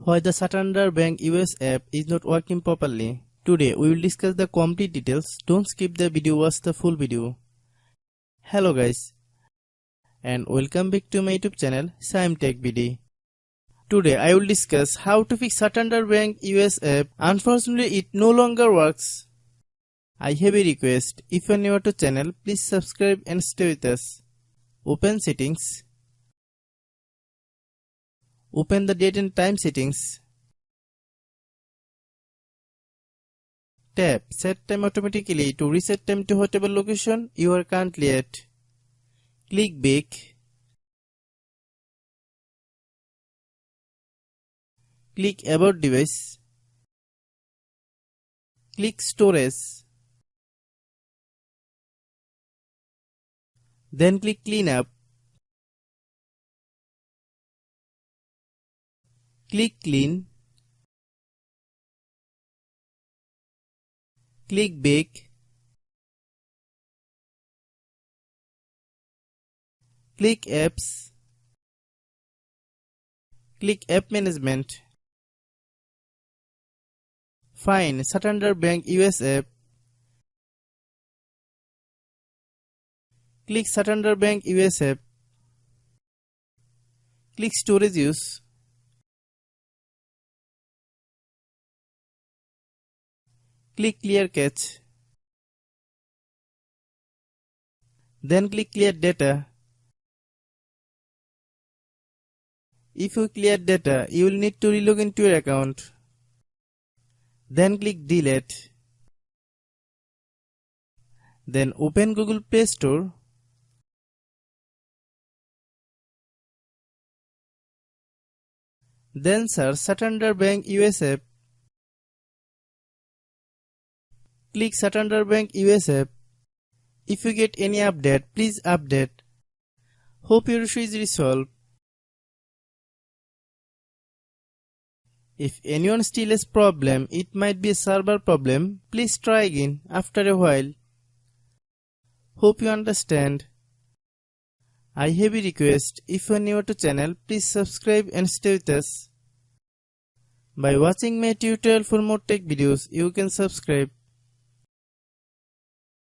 Why the Santander Bank US app is not working properly. Today we will discuss the complete details. Don't skip the video, watch the full video. Hello guys and welcome back to my YouTube channel Shaem Tech BD. Today I will discuss how to fix Santander Bank US app. Unfortunately it no longer works. I have a request. If you are new to channel, please subscribe and stay with us. Open settings. Open the date and time settings. Tap set time automatically to reset time to whatever location you are currently at. Click back. Click about device. Click storage. Then click cleanup. Click clean. Click back. Click apps. Click app management. Find Santander Bank US app. Click Santander Bank US app. Click storage use. Click clear cache. Then click clear data. If you clear data, you will need to relog into your account. Then click delete. Then open Google Play Store. Then search Santander Bank US app. Click Santander Bank US app. If you get any update, please update. Hope your issue is resolved. If anyone still has problem, it might be a server problem. Please try again after a while. Hope you understand. I have a request. If you are new to channel, please subscribe and stay with us. By watching my tutorial for more tech videos, you can subscribe.